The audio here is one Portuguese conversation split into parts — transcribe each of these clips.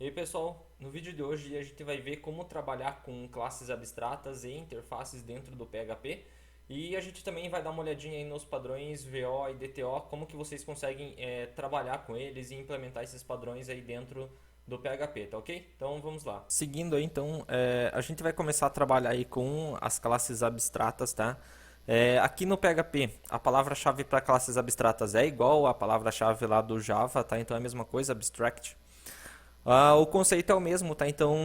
E aí pessoal, no vídeo de hoje a gente vai ver como trabalhar com classes abstratas e interfaces dentro do PHP. E a gente também vai dar uma olhadinha aí nos padrões VO e DTO, como que vocês conseguem trabalhar com eles e implementar esses padrões aí dentro do PHP, tá ok? Então vamos lá. Seguindo aí, então, a gente vai começar a trabalhar aí com as classes abstratas, tá? Aqui no PHP, a palavra-chave para classes abstratas é igual à palavra-chave lá do Java, tá? Então é a mesma coisa, abstract. O conceito é o mesmo, tá? Então,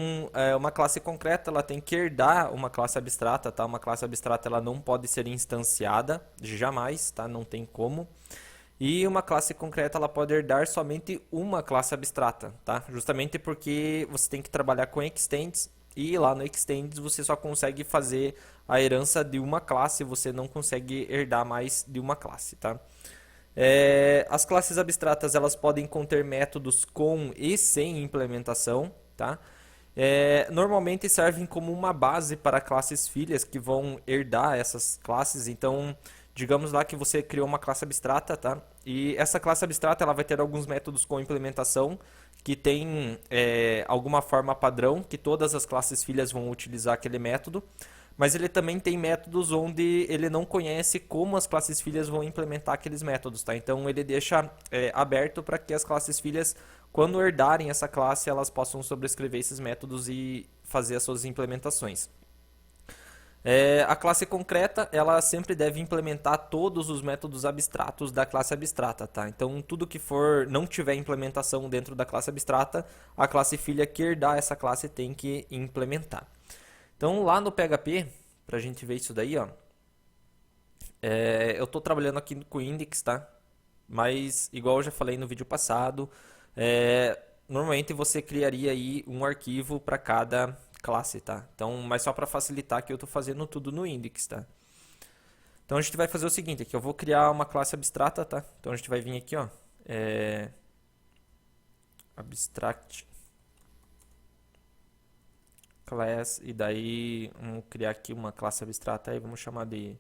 uma classe concreta, ela tem que herdar uma classe abstrata, tá? Uma classe abstrata, ela não pode ser instanciada, jamais, tá? Não tem como. E uma classe concreta, ela pode herdar somente uma classe abstrata, tá? Justamente porque você tem que trabalhar com extends e lá no extends você só consegue fazer a herança de uma classe, você não consegue herdar mais de uma classe, tá? As classes abstratas elas podem conter métodos com e sem implementação, tá? Normalmente servem como uma base para classes filhas que vão herdar essas classes. Então, digamos lá que você criou uma classe abstrata, tá? E essa classe abstrata ela vai ter alguns métodos com implementação que tem alguma forma padrão que todas as classes filhas vão utilizar aquele método. Mas ele também tem métodos onde ele não conhece como as classes filhas vão implementar aqueles métodos, tá? Então ele deixa aberto para que as classes filhas, quando herdarem essa classe, elas possam sobrescrever esses métodos e fazer as suas implementações. A classe concreta, ela sempre deve implementar todos os métodos abstratos da classe abstrata, tá? Então, tudo que for não tiver implementação dentro da classe abstrata, a classe filha que herdar essa classe tem que implementar. Então, lá no PHP, para a gente ver isso daí, ó, eu estou trabalhando aqui com index, tá? Mas, igual eu já falei no vídeo passado, normalmente você criaria aí um arquivo para cada classe, tá? Então, mas só para facilitar que eu estou fazendo tudo no index, tá? Então a gente vai fazer o seguinte, aqui eu vou criar uma classe abstrata, tá? Então a gente vai vir aqui, ó, abstract class e daí vamos criar aqui uma classe abstrata aí, vamos chamar de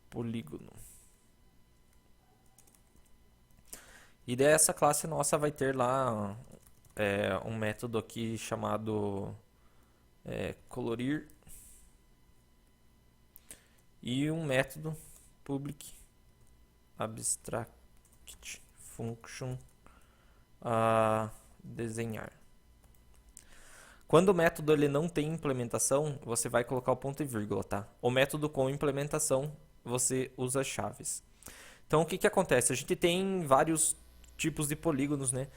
polígono. E dessa classe nossa vai ter lá um método aqui chamado colorir e um método public abstract function desenhar. Quando o método ele não tem implementação, você vai colocar o ponto e vírgula, tá? O método com implementação, você usa chaves. Então, o que acontece? A gente tem vários tipos de polígonos, né?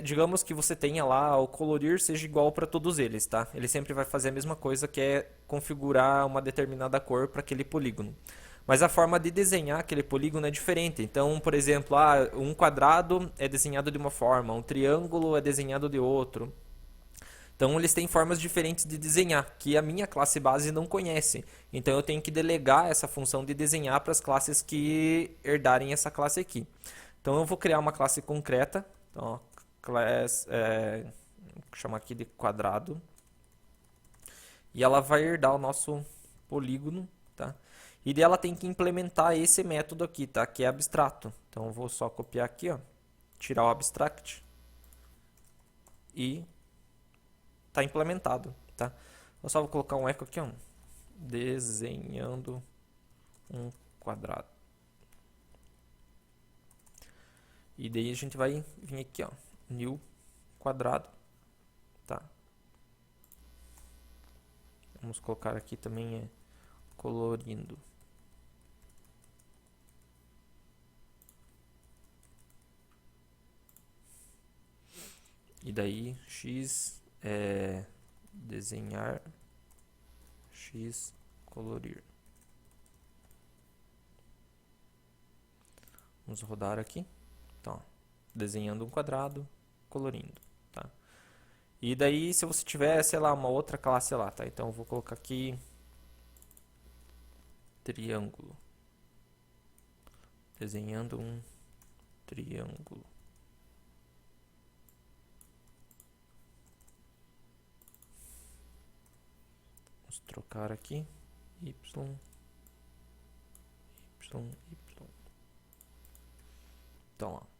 Digamos que você tenha lá o colorir seja igual para todos eles, tá? Ele sempre vai fazer a mesma coisa, que é configurar uma determinada cor para aquele polígono. Mas a forma de desenhar aquele polígono é diferente. Então, por exemplo, um quadrado é desenhado de uma forma, um triângulo é desenhado de outro. Então eles têm formas diferentes de desenhar, que a minha classe base não conhece. Então eu tenho que delegar essa função de desenhar para as classes que herdarem essa classe aqui. Então eu vou criar uma classe concreta. Então, ó, class, vou chamar aqui de quadrado. E ela vai herdar o nosso polígono, tá? E daí ela tem que implementar esse método aqui, tá? Que é abstrato. Então eu vou só copiar aqui, ó, tirar o abstract e está implementado, tá? Eu só vou colocar um eco aqui, ó, desenhando um quadrado. E daí a gente vai vir aqui, ó, new quadrado, tá? Vamos colocar aqui também colorindo. E daí x desenhar, x colorir. Vamos rodar aqui. Então, desenhando um quadrado, colorindo, tá? E daí, se você tiver, sei lá, uma outra classe lá, tá? Então, eu vou colocar aqui triângulo. Desenhando um triângulo. Vamos trocar aqui. Y, Y, Y. Então, ó.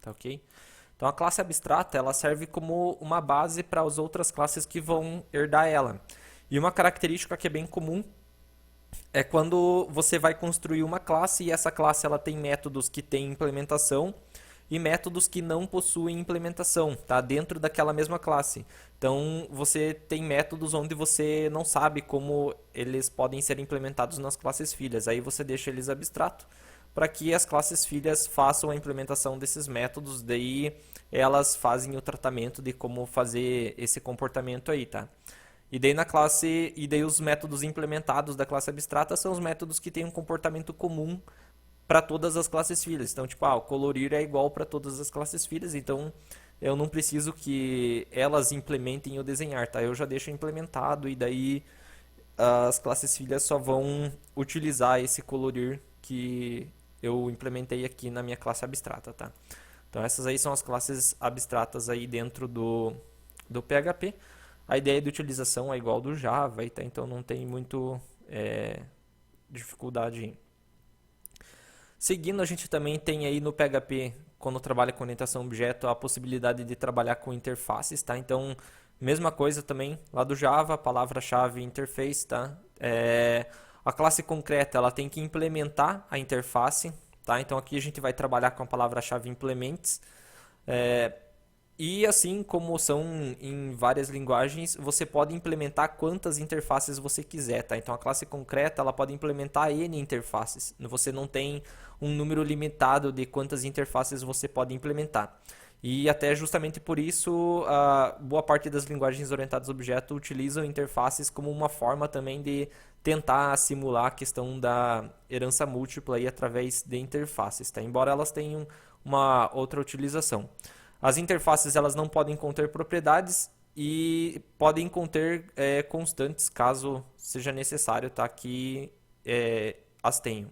Tá ok? Então a classe abstrata ela serve como uma base para as outras classes que vão herdar ela. E uma característica que é bem comum é quando você vai construir uma classe e essa classe ela tem métodos que têm implementação e métodos que não possuem implementação, tá? Dentro daquela mesma classe. Então, você tem métodos onde você não sabe como eles podem ser implementados nas classes filhas. Aí você deixa eles abstrato para que as classes filhas façam a implementação desses métodos, daí elas fazem o tratamento de como fazer esse comportamento aí, tá? E daí os métodos implementados da classe abstrata são os métodos que têm um comportamento comum para todas as classes filhas. Então, tipo, o colorir é igual para todas as classes filhas, então eu não preciso que elas implementem o desenhar, tá? Eu já deixo implementado e daí as classes filhas só vão utilizar esse colorir que eu implementei aqui na minha classe abstrata, tá? Então essas aí são as classes abstratas aí dentro do PHP. A ideia de utilização é igual do Java, tá? Então não tem muito dificuldade. Seguindo, a gente também tem aí no PHP, quando trabalha com orientação a objeto, a possibilidade de trabalhar com interfaces, tá? Então, mesma coisa também lá do Java, palavra-chave interface, tá? A classe concreta, ela tem que implementar a interface, tá? Então aqui a gente vai trabalhar com a palavra-chave implements. E assim como são em várias linguagens, você pode implementar quantas interfaces você quiser, tá? Então a classe concreta, ela pode implementar N interfaces. Você não tem um número limitado de quantas interfaces você pode implementar. E até justamente por isso, boa parte das linguagens orientadas a objeto utilizam interfaces como uma forma também de tentar simular a questão da herança múltipla aí através de interfaces, tá? Embora elas tenham uma outra utilização. As interfaces elas não podem conter propriedades e podem conter constantes caso seja necessário, tá? Que as tenham.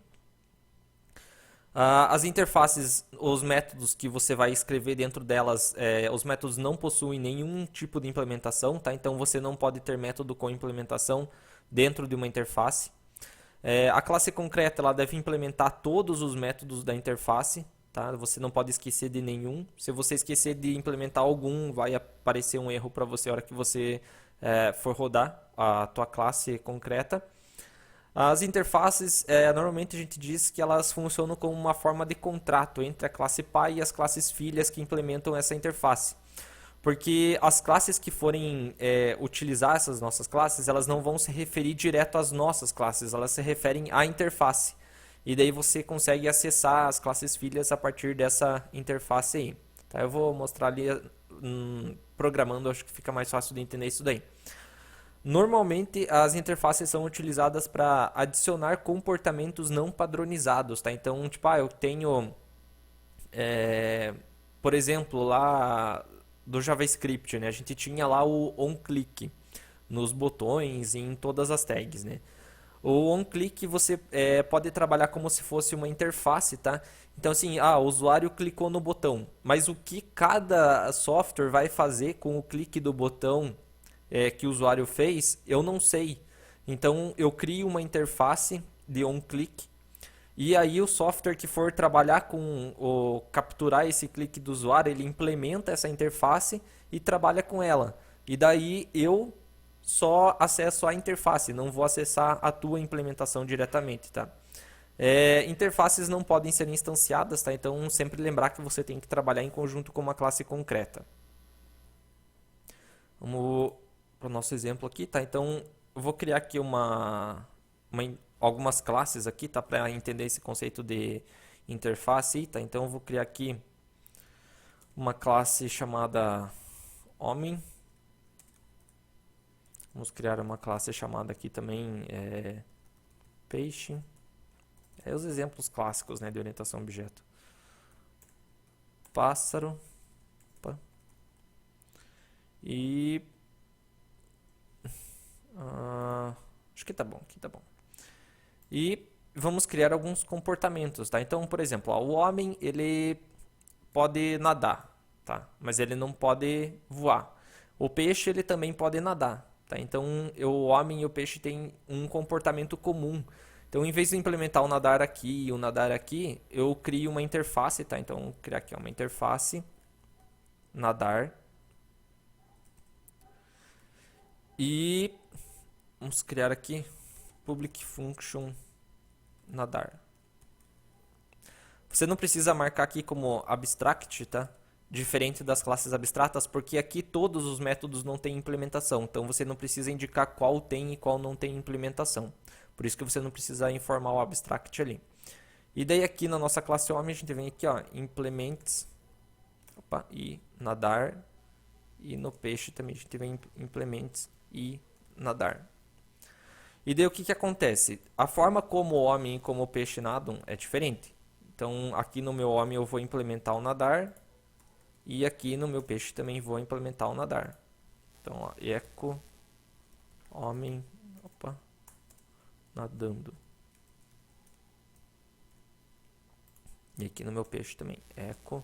As interfaces, os métodos que você vai escrever dentro delas, os métodos não possuem nenhum tipo de implementação, tá? Então você não pode ter método com implementação dentro de uma interface. A classe concreta ela deve implementar todos os métodos da interface, tá? Você não pode esquecer de nenhum. Se você esquecer de implementar algum, vai aparecer um erro para você na hora que você for rodar a tua classe concreta. As interfaces, normalmente a gente diz que elas funcionam como uma forma de contrato entre a classe pai e as classes filhas que implementam essa interface. Porque as classes que forem utilizar essas nossas classes, elas não vão se referir direto às nossas classes, elas se referem à interface. E daí você consegue acessar as classes filhas a partir dessa interface aí. Tá? Eu vou mostrar ali programando, acho que fica mais fácil de entender isso daí. Normalmente as interfaces são utilizadas para adicionar comportamentos não padronizados, tá? Então, tipo, eu tenho, por exemplo, lá do JavaScript, né? A gente tinha lá o onClick nos botões e em todas as tags, né? O onClick você pode trabalhar como se fosse uma interface, tá? Então assim, o usuário clicou no botão, mas o que cada software vai fazer com o clique do botão que o usuário fez, eu não sei. Então eu crio uma interface de onClick e aí o software que for trabalhar com capturar esse clique do usuário, ele implementa essa interface e trabalha com ela. E daí eu só acesso a interface, não vou acessar a tua implementação diretamente, tá? Interfaces não podem ser instanciadas, tá? Então sempre lembrar que você tem que trabalhar em conjunto com uma classe concreta. Vamos para o nosso exemplo aqui, tá? Então eu vou criar aqui algumas classes aqui, tá? Para entender esse conceito de interface, tá? Então eu vou criar aqui uma classe chamada homem. Vamos criar uma classe chamada aqui também peixe. Os exemplos clássicos, né, de orientação a objeto. Pássaro. Opa. E acho que tá bom, aqui tá bom. E vamos criar alguns comportamentos, tá? Então, por exemplo, o homem ele pode nadar, tá? Mas ele não pode voar. O peixe ele também pode nadar, tá? Então, o homem e o peixe têm um comportamento comum. Então, em vez de implementar o nadar aqui e o nadar aqui, eu crio uma interface, tá? Então, vou criar aqui uma interface nadar. E vamos criar aqui public function nadar. Você não precisa marcar aqui como abstract, tá? Diferente das classes abstratas, porque aqui todos os métodos não têm implementação. Então você não precisa indicar qual tem e qual não tem implementação. Por isso que você não precisa informar o abstract ali. E daí aqui na nossa classe homem a gente vem aqui, ó, implements, opa, e nadar. E no peixe também a gente vem implements e nadar. E daí o que acontece? A forma como o homem e como o peixe nadam é diferente. Então aqui no meu homem eu vou implementar o nadar. E aqui no meu peixe também vou implementar o nadar. Então, ó, eco homem, opa, nadando. E aqui no meu peixe também, eco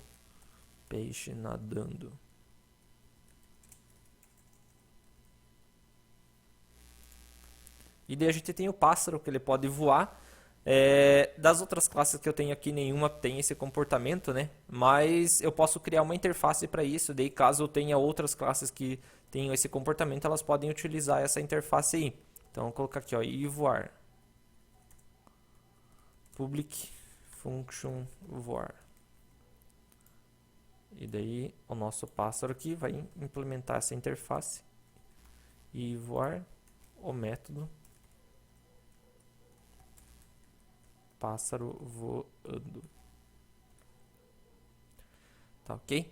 peixe nadando. E daí a gente tem o pássaro, que ele pode voar. Das outras classes que eu tenho aqui, nenhuma tem esse comportamento, né? Mas eu posso criar uma interface para isso. Daí, caso eu tenha outras classes que tenham esse comportamento, elas podem utilizar essa interface aí. Então, vou colocar aqui, ó, e voar. Public function voar. E daí, o nosso pássaro aqui vai implementar essa interface. E voar, o método pássaro voando. Tá ok?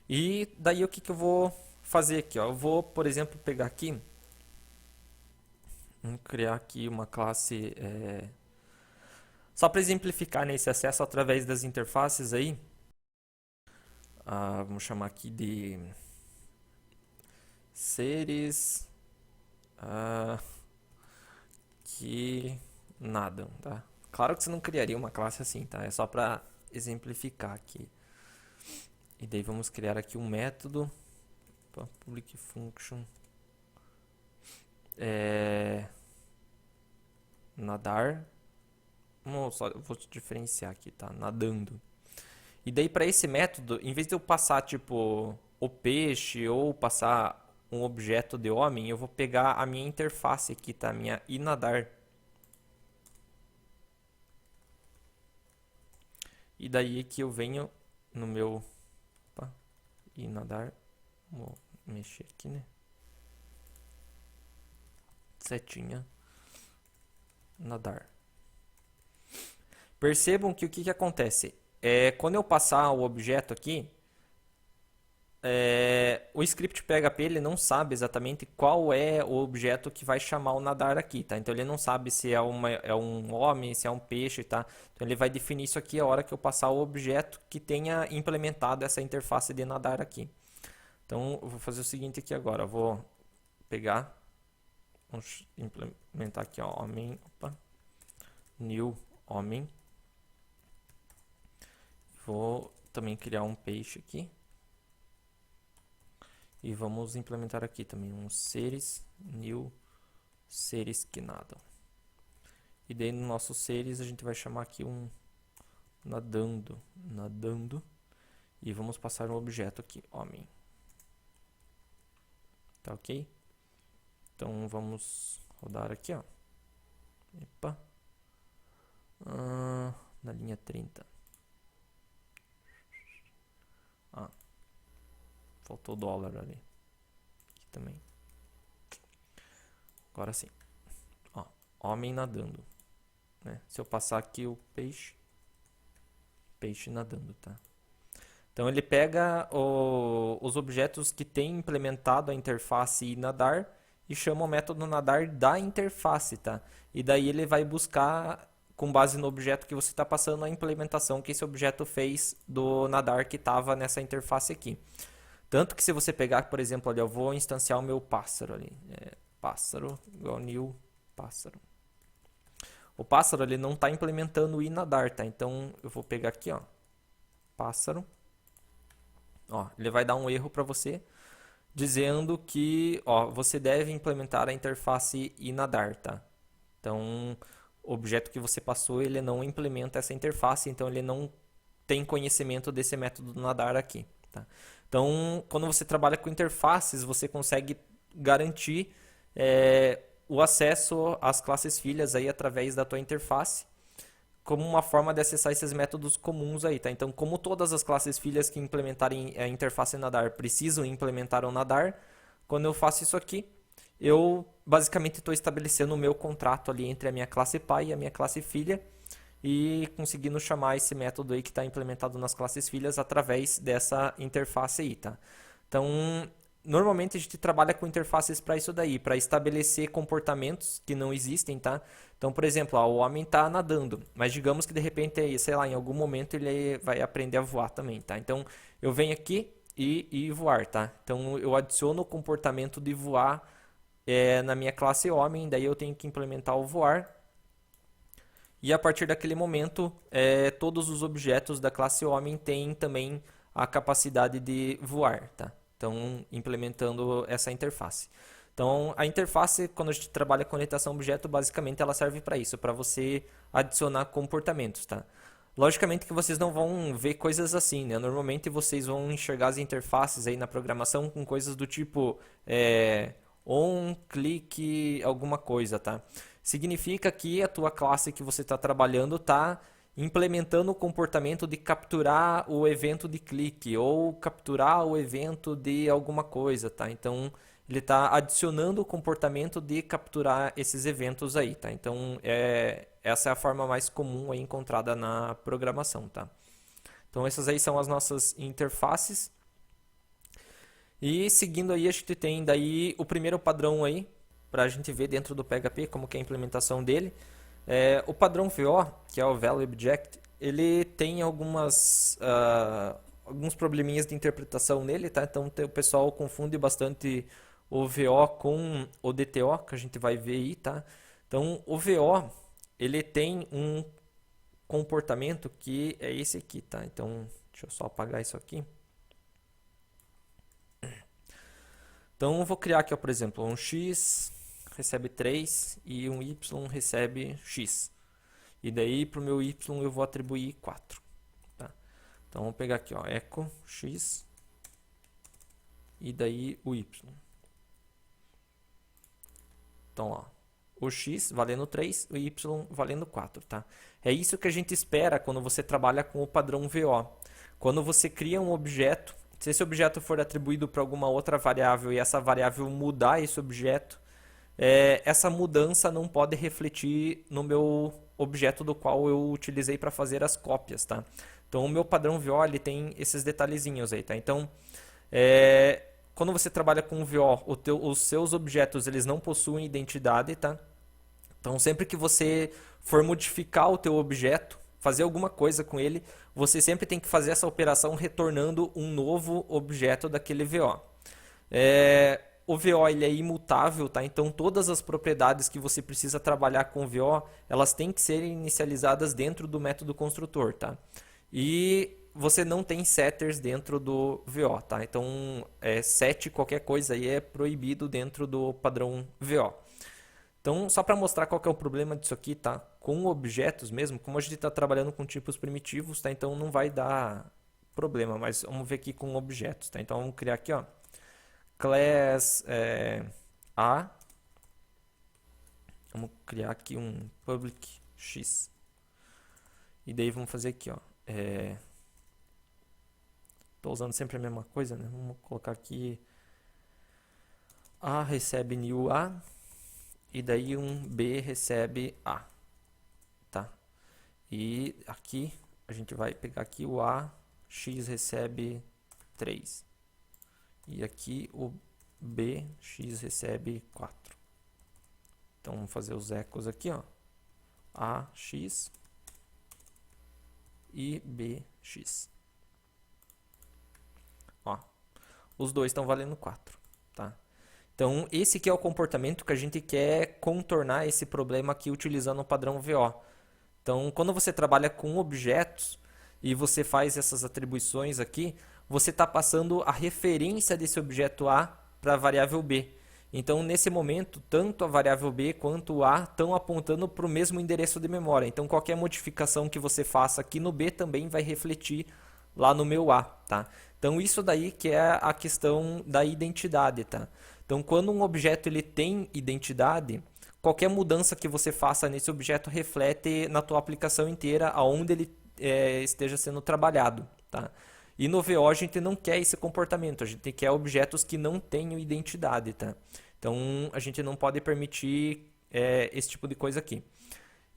E daí o que eu vou fazer aqui? Ó? Eu vou, por exemplo, pegar aqui. Vamos criar aqui uma classe. Só para exemplificar nesse acesso através das interfaces aí. Vamos chamar aqui de seres que nadam, tá? Claro que você não criaria uma classe assim, tá? É só para exemplificar aqui. E daí vamos criar aqui um método. Public function. Nadar. Vou diferenciar aqui, tá? Nadando. E daí para esse método, em vez de eu passar tipo o peixe ou passar um objeto de homem, eu vou pegar a minha interface aqui, tá? Minha inadar. E daí que eu venho no meu inadar, vou mexer aqui, né? Setinha nadar. Percebam que o que acontece? Quando eu passar o objeto aqui, o script PHP ele não sabe exatamente qual é o objeto que vai chamar o nadar aqui, tá? Então ele não sabe se é um homem, se é um peixe, tá? Então ele vai definir isso aqui a hora que eu passar o objeto que tenha implementado essa interface de nadar aqui. Então eu vou fazer o seguinte aqui agora, eu vou pegar, vamos implementar aqui, ó, homem, opa, new homem. Vou também criar um peixe aqui. E vamos implementar aqui também um seres, new seres que nadam. E daí no nosso seres a gente vai chamar aqui um nadando. E vamos passar um objeto aqui, homem. Tá ok? Então vamos rodar aqui, ó. Epa. Na linha 30. Faltou dólar ali. Aqui também. Agora sim. Ó, homem nadando. Né? Se eu passar aqui o peixe. Peixe nadando, tá? Então ele pega os objetos que tem implementado a interface nadar e chama o método nadar da interface, tá? E daí ele vai buscar, com base no objeto que você está passando, a implementação que esse objeto fez do nadar que estava nessa interface aqui. Tanto que se você pegar, por exemplo, ali, eu vou instanciar o meu pássaro ali. Pássaro igual new pássaro. O pássaro ele não está implementando o nadar, tá? Então eu vou pegar aqui, ó, pássaro. Ó, ele vai dar um erro para você dizendo que, ó, você deve implementar a interface nadar, tá? Então o objeto que você passou ele não implementa essa interface, então ele não tem conhecimento desse método nadar aqui, tá? Então, quando você trabalha com interfaces, você consegue garantir o acesso às classes filhas aí através da tua interface, como uma forma de acessar esses métodos comuns aí, tá? Então, como todas as classes filhas que implementarem a interface nadar precisam implementar o nadar, quando eu faço isso aqui, eu basicamente estou estabelecendo o meu contrato ali entre a minha classe pai e a minha classe filha e conseguindo chamar esse método aí que está implementado nas classes filhas através dessa interface aí, tá? Então, normalmente a gente trabalha com interfaces para isso daí, para estabelecer comportamentos que não existem, tá? Então, por exemplo, o homem está nadando, mas digamos que de repente, sei lá, em algum momento ele vai aprender a voar também, tá? Então, eu venho aqui e voar, tá? Então, eu adiciono o comportamento de voar na minha classe homem, daí eu tenho que implementar o voar. E a partir daquele momento, todos os objetos da classe homem têm também a capacidade de voar, tá? Então, implementando essa interface. Então, a interface, quando a gente trabalha com orientação a objeto, basicamente ela serve para isso, para você adicionar comportamentos, tá? Logicamente que vocês não vão ver coisas assim, né? Normalmente vocês vão enxergar as interfaces aí na programação com coisas do tipo on, clique, alguma coisa, tá? Significa que a tua classe que você está trabalhando está implementando o comportamento de capturar o evento de clique ou capturar o evento de alguma coisa, tá? Então, ele está adicionando o comportamento de capturar esses eventos aí, tá? Então, essa é a forma mais comum aí encontrada na programação, tá? Então, essas aí são as nossas interfaces. E seguindo aí, a gente tem daí o primeiro padrão aí, para a gente ver dentro do PHP como que é a implementação dele. O padrão VO, que é o Value Object, ele tem alguns probleminhas de interpretação nele, tá? Então o pessoal confunde bastante o VO com o DTO, que a gente vai ver aí, tá? Então o VO, ele tem um comportamento que é esse aqui, tá? Então deixa eu só apagar isso aqui. Então eu vou criar aqui, ó, por exemplo, um x recebe 3 e um y recebe x. E daí para o meu y eu vou atribuir 4. Tá? Então vou pegar aqui, ó, echo x e daí o y. Então, ó, o x valendo 3, o y valendo 4. Tá? É isso que a gente espera quando você trabalha com o padrão VO. Quando você cria um objeto, se esse objeto for atribuído para alguma outra variável e essa variável mudar esse objeto, essa mudança não pode refletir no meu objeto do qual eu utilizei para fazer as cópias, tá? Então, o meu padrão VO ele tem esses detalhezinhos aí, tá? Então, quando você trabalha com VO, os seus objetos eles não possuem identidade, tá? Então, sempre que você for modificar o teu objeto, fazer alguma coisa com ele, você sempre tem que fazer essa operação retornando um novo objeto daquele VO. O VO ele é imutável, tá? Então todas as propriedades que você precisa trabalhar com o VO, elas têm que ser inicializadas dentro do método construtor, tá? E você não tem setters dentro do VO, tá? Então set qualquer coisa aí é proibido dentro do padrão VO. Então, só para mostrar qual que é o problema disso aqui, tá? Com objetos mesmo, como a gente está trabalhando com tipos primitivos, tá? Então não vai dar problema, mas vamos ver aqui com objetos, tá? Então vamos criar aqui, ó, class A, vamos criar aqui um public x, e daí vamos fazer aqui, ó, tô usando sempre a mesma coisa, né? Vamos colocar aqui A recebe new A, e daí um B recebe A, tá? E aqui a gente vai pegar aqui o A, x recebe 3. E aqui o B, x recebe 4. Então vamos fazer os ecos aqui, ó. A, x e B, x. Ó, os dois estão valendo 4, tá? Então, esse aqui é o comportamento que a gente quer contornar esse problema aqui utilizando o padrão VO. Então, quando você trabalha com objetos e você faz essas atribuições aqui, você está passando a referência desse objeto A para a variável B. Então, nesse momento, tanto a variável B quanto o A estão apontando para o mesmo endereço de memória. Então, qualquer modificação que você faça aqui no B também vai refletir lá no meu A, tá? Então isso daí que é a questão da identidade, tá? Então quando um objeto ele tem identidade, qualquer mudança que você faça nesse objeto reflete na tua aplicação inteira aonde ele esteja sendo trabalhado, tá? E no VO a gente não quer esse comportamento, a gente quer objetos que não tenham identidade, tá? Então a gente não pode permitir esse tipo de coisa aqui.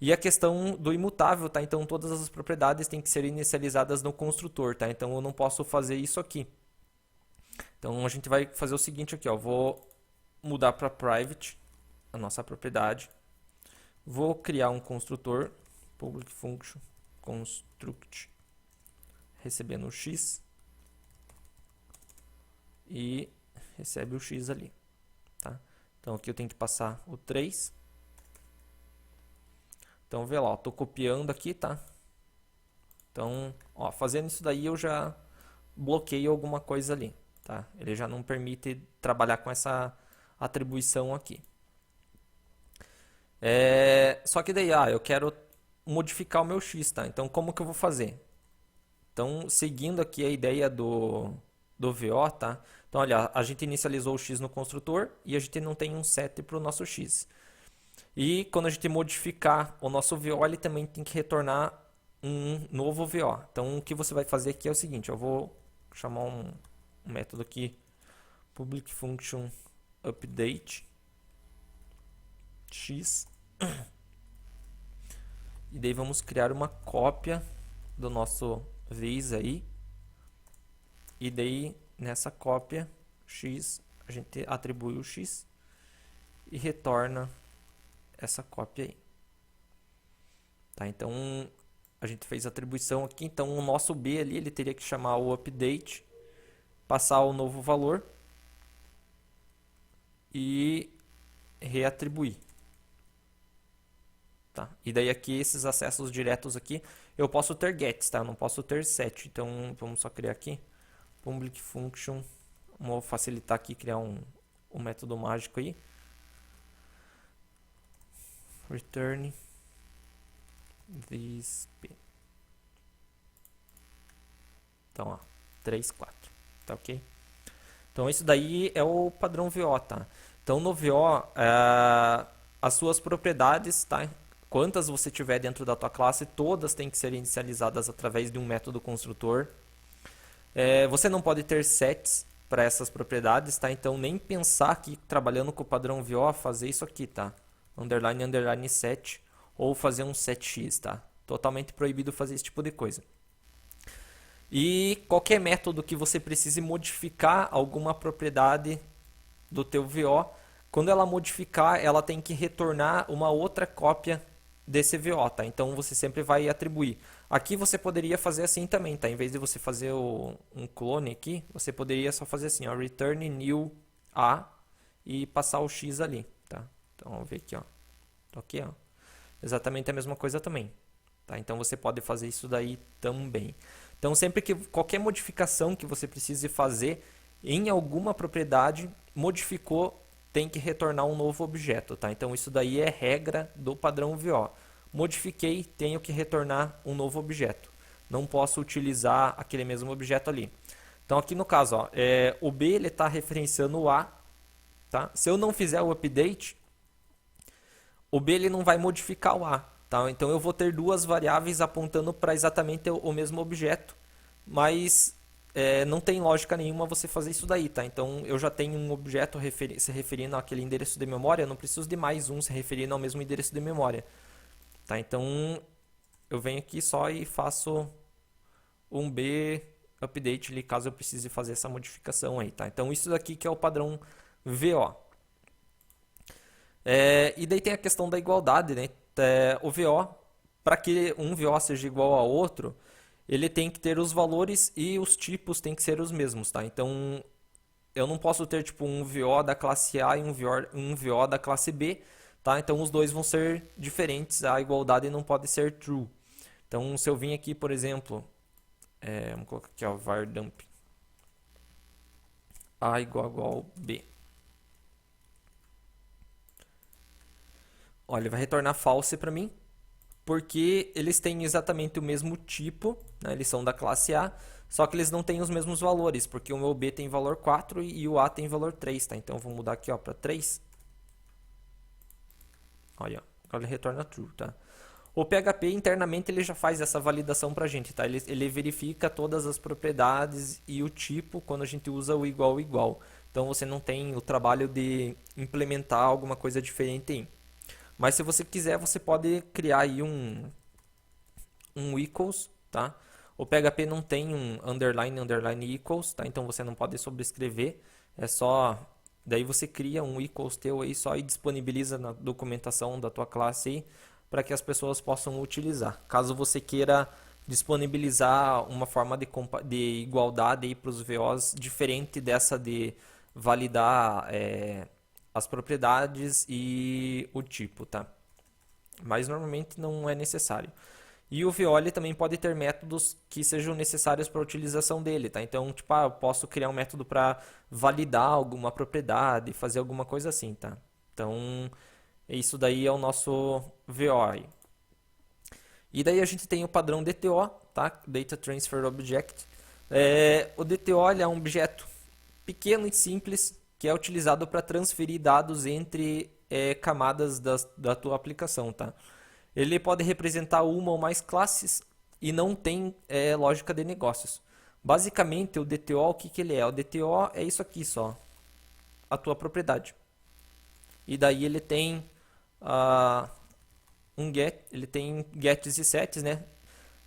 E a questão do imutável, tá? Então todas as propriedades têm que ser inicializadas no construtor, tá? Então eu não posso fazer isso aqui. Então a gente vai fazer o seguinte aqui, ó. Vou mudar para private a nossa propriedade. Vou criar um construtor, public function construct, recebendo o x e recebe o x ali, tá? Então aqui eu tenho que passar o 3. Então vê lá, estou copiando aqui, tá? Então, ó, fazendo isso daí eu já bloqueio alguma coisa ali, tá? Ele já não permite trabalhar com essa atribuição aqui. Só que daí, eu quero modificar o meu x, tá? Então como que eu vou fazer? Então, seguindo aqui a ideia do VO, tá? Então, olha, a gente inicializou o x no construtor e a gente não tem um set para o nosso x. E quando a gente modificar o nosso VO, ele também tem que retornar um novo VO. Então, o que você vai fazer aqui é o seguinte, eu vou chamar um método aqui, public function update x. E daí vamos criar uma cópia do nosso vis aí. E daí, nessa cópia x, a gente atribui o x e retorna essa cópia aí. Tá, então a gente fez a atribuição aqui, então o nosso b ali, ele teria que chamar o update, passar o novo valor e reatribuir. Tá? E daí aqui, esses acessos diretos aqui, eu posso ter gets, tá? Eu não posso ter set. Então vamos só criar aqui, public function, vamos facilitar aqui, criar um método mágico aí. Return this p. Então, ó, 3, 4, tá ok? Então, isso daí é o padrão VO, tá? Então, no VO, as suas propriedades, tá? Quantas você tiver dentro da tua classe, todas têm que ser inicializadas através de um método construtor. Você não pode ter sets para essas propriedades, tá? Então, nem pensar aqui, trabalhando com o padrão VO, fazer isso aqui, tá? Underline, underline set, ou fazer um setx, tá? Totalmente proibido fazer esse tipo de coisa. E qualquer método que você precise modificar alguma propriedade do teu VO, quando ela modificar, ela tem que retornar uma outra cópia desse VO, tá? Então você sempre vai atribuir. Aqui você poderia fazer assim também, tá? Em vez de você fazer um clone aqui, você poderia só fazer assim, ó, return new a e passar o x ali, tá? Então vamos ver aqui, ó. Ok, ó. Exatamente a mesma coisa também, tá? Então você pode fazer isso daí também. Então sempre que qualquer modificação que você precise fazer em alguma propriedade, modificou, tem que retornar um novo objeto, tá? Então isso daí é regra do padrão VO. Modifiquei, tenho que retornar um novo objeto. Não posso utilizar aquele mesmo objeto ali. Então aqui no caso, ó, o B ele está referenciando o A, tá? Se eu não fizer o update, o B ele não vai modificar o A, tá? Então eu vou ter duas variáveis apontando para exatamente o mesmo objeto, mas não tem lógica nenhuma você fazer isso daí, tá? Então eu já tenho um objeto se referindo àquele endereço de memória, eu não preciso de mais um se referindo ao mesmo endereço de memória, tá? Então eu venho aqui só e faço um B update ali, caso eu precise fazer essa modificação aí, tá? Então isso daqui que é o padrão VO. E daí tem a questão da igualdade, né? O VO, para que um VO seja igual ao outro, ele tem que ter os valores e os tipos têm que ser os mesmos, tá? Então, eu não posso ter tipo um VO da classe A e um VO da classe B, tá? Então, os dois vão ser diferentes, a igualdade não pode ser true. Então, se eu vim aqui, por exemplo, vamos colocar aqui, ó, var dump A igual B. Olha, ele vai retornar false para mim, porque eles têm exatamente o mesmo tipo, né? Eles são da classe A, só que eles não têm os mesmos valores, porque o meu B tem valor 4 e o A tem valor 3, tá? Então, eu vou mudar aqui, ó, para 3. Olha, agora ele retorna true, tá? O PHP internamente ele já faz essa validação para a gente, tá? Ele verifica todas as propriedades e o tipo quando a gente usa o igual igual. Então você não tem o trabalho de implementar alguma coisa diferente aí. Mas se você quiser, você pode criar aí um equals, tá? O PHP não tem um underline, underline equals, tá? Então você não pode sobrescrever, é só daí você cria um equals teu aí só e disponibiliza na documentação da tua classe aí para que as pessoas possam utilizar. Caso você queira disponibilizar uma forma de igualdade aí para os VOs diferente dessa de validar as propriedades e o tipo, tá? Mas normalmente não é necessário. E o VO também pode ter métodos que sejam necessários para a utilização dele, tá? Então, tipo, eu posso criar um método para validar alguma propriedade, fazer alguma coisa assim, tá? Então, isso daí é o nosso VO aí. E daí a gente tem o padrão DTO, tá? Data Transfer Object. O DTO é um objeto pequeno e simples que é utilizado para transferir dados entre camadas da tua aplicação, tá? Ele pode representar uma ou mais classes e não tem lógica de negócios. Basicamente, o DTO, o que ele é? O DTO é isso aqui só, a tua propriedade. E daí ele tem ele tem gets e sets, né?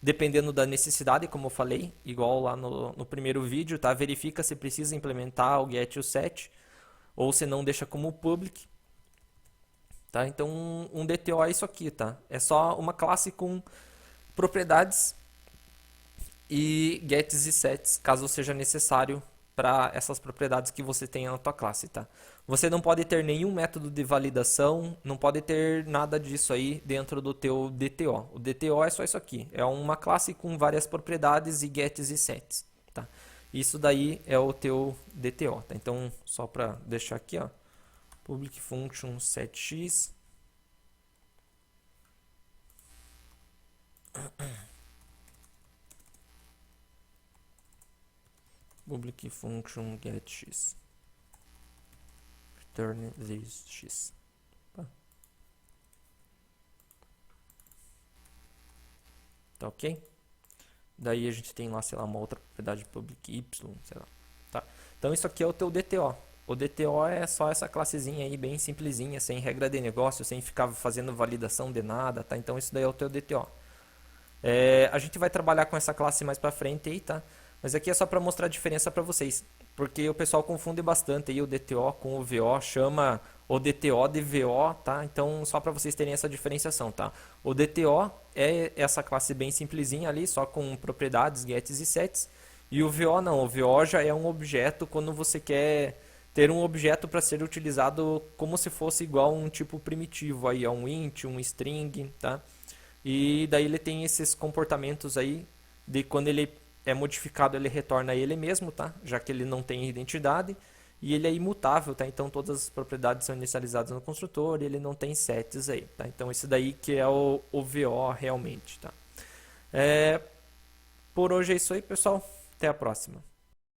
Dependendo da necessidade, como eu falei, igual lá no primeiro vídeo, tá? Verifica se precisa implementar o get e o set, ou se não deixa como public. Tá? Então, um DTO é isso aqui, tá? É só uma classe com propriedades e gets e sets, caso seja necessário para essas propriedades que você tenha na tua classe, tá? Você não pode ter nenhum método de validação, não pode ter nada disso aí dentro do teu DTO. O DTO é só isso aqui, é uma classe com várias propriedades e gets e sets, tá? Isso daí é o teu DTO, tá? Então, só para deixar aqui, ó, public function setx public function getX return this x. Tá ok? Daí a gente tem lá, sei lá, uma outra propriedade public y, sei lá. Tá? Então isso aqui é o teu DTO. O DTO é só essa classezinha aí, bem simplesinha, sem regra de negócio, sem ficar fazendo validação de nada, tá? Então isso daí é o teu DTO. A gente vai trabalhar com essa classe mais pra frente aí, tá? Mas aqui é só para mostrar a diferença para vocês, porque o pessoal confunde bastante aí o DTO com o VO, chama o DTO de VO, tá? Então só para vocês terem essa diferenciação, tá? O DTO é essa classe bem simplesinha ali, só com propriedades, gets e sets, e o VO não, o VO já é um objeto quando você quer ter um objeto para ser utilizado como se fosse igual a um tipo primitivo aí, a um int, um string, tá? E daí ele tem esses comportamentos aí de quando ele é modificado, ele retorna ele mesmo, tá? Já que ele não tem identidade e ele é imutável, tá? Então todas as propriedades são inicializadas no construtor e ele não tem sets aí, tá? Então esse daí que é o VO realmente, tá? Por hoje é isso aí, pessoal. Até a próxima.